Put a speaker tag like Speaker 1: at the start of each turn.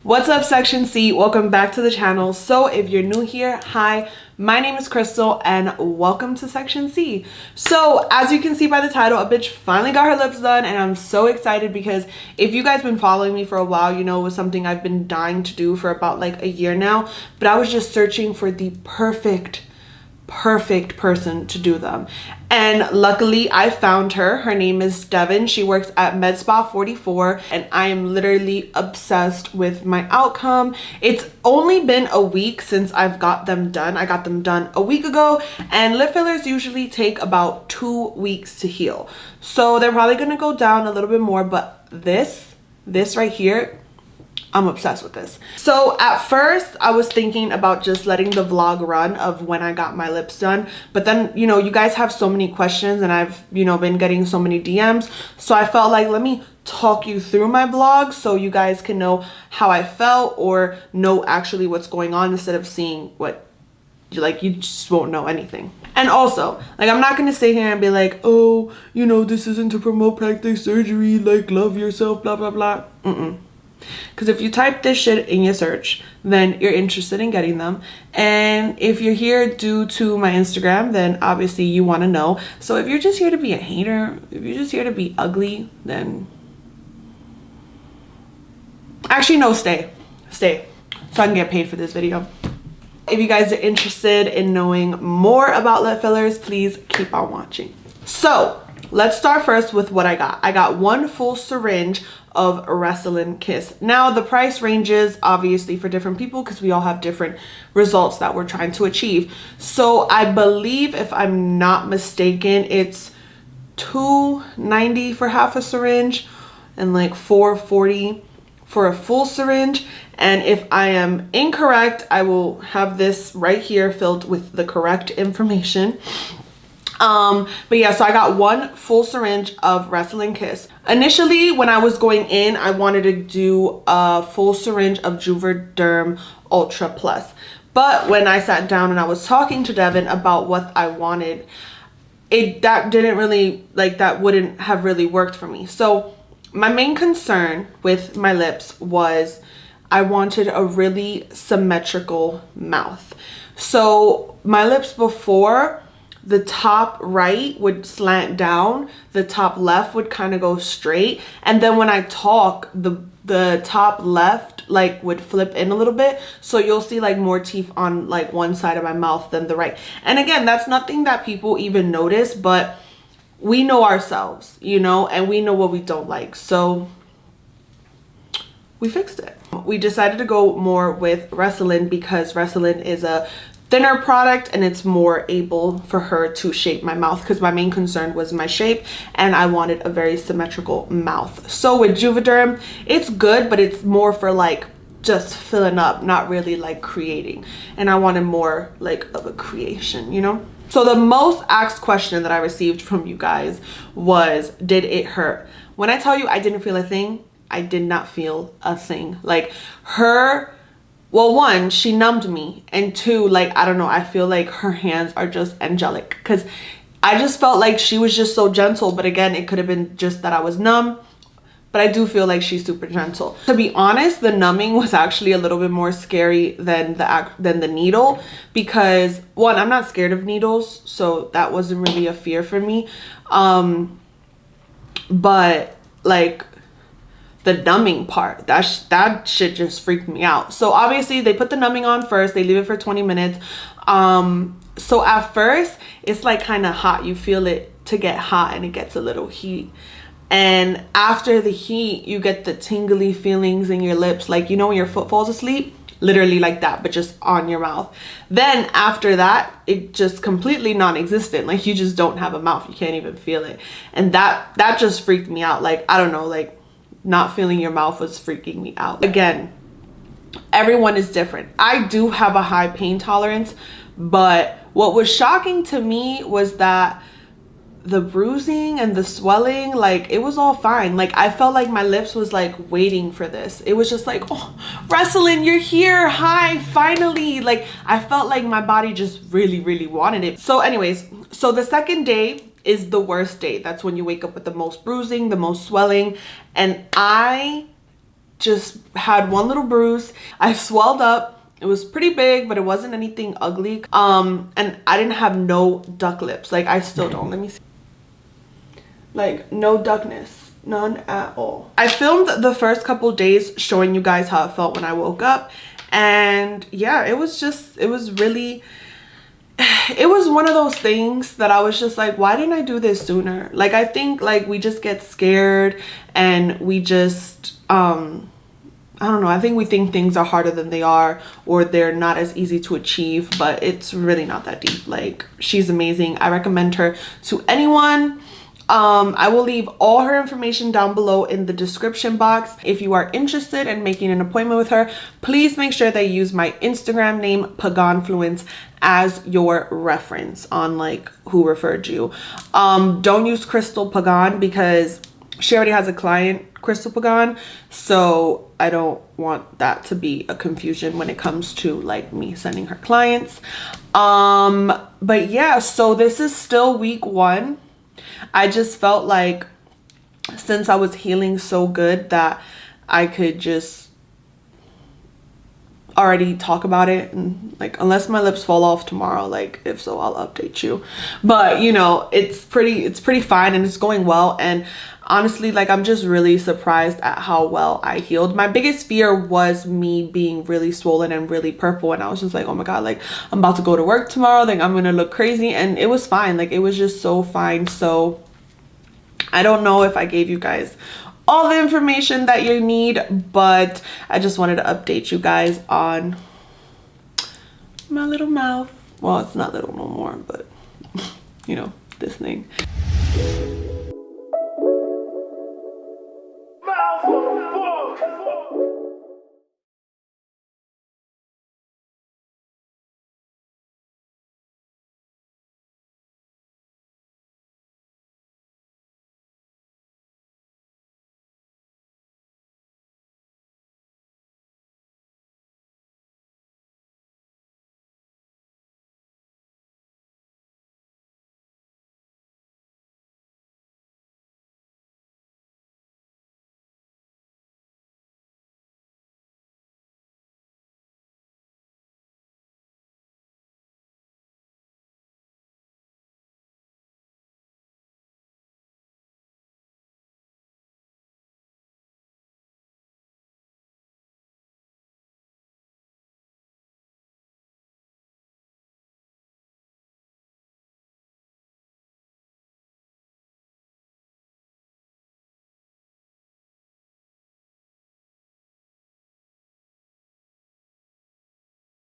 Speaker 1: What's up, Section C? Welcome back to the channel. So if you're new here, hi, my name is Crystal and welcome to Section C. So as you can see by the title, a bitch finally got her lips done and I'm so excited because if you guys been following me for a while, you know it was something I've been dying to do for about like a year now, but I was just searching for the perfect person to do them, and luckily I found her. Her name is Devin. She works at Med Spa 44 and I am literally obsessed with my outcome. It's only been a week since I've got them done. I got them done a week ago, and lip fillers usually take about 2 weeks to heal, so they're probably gonna go down a little bit more, but this right here, I'm obsessed with this. So at first I was thinking about just letting the vlog run of when I got my lips done, but then you know you guys have so many questions and I've been getting so many DMs, so I felt like let me talk you through my vlog so you guys can know how I felt or know actually what's going on instead of seeing what you just won't know anything. And also, like, I'm not gonna sit here and be like, oh, this isn't to promote plastic surgery, like love yourself, blah blah blah. Because if you type this shit in your search, then you're interested in getting them. And if you're here due to my Instagram, then obviously you want to know. So if you're just here to be a hater, if you're just here to be ugly, then actually no, stay so I can get paid for this video. If you guys are interested in knowing more about lip fillers, please keep on watching. So let's start first with what I got. I got one full syringe of Restylane Kysse. Now the price ranges obviously for different people because we all have different results that we're trying to achieve. So I believe, if I'm not mistaken, it's $2.90 for half a syringe and like $4.40 for a full syringe. And if I am incorrect, I will have this right here filled with the correct information. But yeah, so I got one full syringe of Restylane Kysse. Initially, when I was going in, I wanted to do a full syringe of Juvederm Ultra Plus. But when I sat down and I was talking to Devin about what I wanted, that wouldn't have really worked for me. So my main concern with my lips was I wanted a really symmetrical mouth. So my lips before, the top right would slant down, the top left would kind of go straight, and then when I talk, the top left like would flip in a little bit, so you'll see like more teeth on like one side of my mouth than the right. And again, that's nothing that people even notice, but we know ourselves, and we know what we don't like, so we fixed it. We decided to go more with Restylane because Restylane is a thinner product and it's more able for her to shape my mouth, because my main concern was my shape and I wanted a very symmetrical mouth. So with Juvederm, it's good, but it's more for like just filling up, not really like creating, and I wanted more like of a creation, So the most asked question that I received from you guys was, did it hurt? When I tell you I didn't feel a thing, I did not feel a thing. Like well, one, she numbed me, and two, like, I don't know, I feel like her hands are just angelic, because I just felt like she was just so gentle. But again, it could have been just that I was numb, but I do feel like she's super gentle. To be honest, the numbing was actually a little bit more scary than the needle, because one, I'm not scared of needles, so that wasn't really a fear for me. But like the numbing part, that shit just freaked me out. So obviously they put the numbing on first, they leave it for 20 minutes. So at first it's like kind of hot, you feel it to get hot and it gets a little heat, and after the heat you get the tingly feelings in your lips, like when your foot falls asleep, literally like that, but just on your mouth. Then after that, it just completely non-existent, like you just don't have a mouth, you can't even feel it. And that just freaked me out. Like, I don't know, like not feeling your mouth was freaking me out. Again, everyone is different. I do have a high pain tolerance, but what was shocking to me was that the bruising and the swelling, like, it was all fine. Like, I felt like my lips was like waiting for this. It was just like, oh, Restylane, you're here, hi, finally. Like, I felt like my body just really wanted it. So anyways, so the second day is the worst day. That's when you wake up with the most bruising, the most swelling, and I just had one little bruise. I swelled up. It was pretty big, but it wasn't anything ugly. And I didn't have no duck lips. Like, I still don't. Let me see. Like, no duckness. None at all. I filmed the first couple days showing you guys how it felt when I woke up. And yeah, it was really, it was one of those things that I was just like, why didn't I do this sooner? Like, I think like we just get scared and we just, I don't know. I think we think things are harder than they are, or they're not as easy to achieve, but it's really not that deep. Like, she's amazing. I recommend her to anyone. I will leave all her information down below in the description box. If you are interested in making an appointment with her, please make sure that you use my Instagram name, paganfluence, as your reference on like who referred you. Don't use Crystal Pagan because she already has a client, Crystal Pagan, so I don't want that to be a confusion when it comes to like me sending her clients. But yeah, so this is still week 1. I just felt like since I was healing so good that I could just already talk about it, and like, unless my lips fall off tomorrow, like if so, I'll update you. But you know, it's pretty fine and it's going well. And honestly, like, I'm just really surprised at how well I healed. My biggest fear was me being really swollen and really purple, and I was just like, oh my god, like I'm about to go to work tomorrow, like I'm gonna look crazy. And it was fine. Like, it was just so fine. So I don't know if I gave you guys all the information that you need, but I just wanted to update you guys on my little mouth. Well, it's not little no more, but you know, this thing.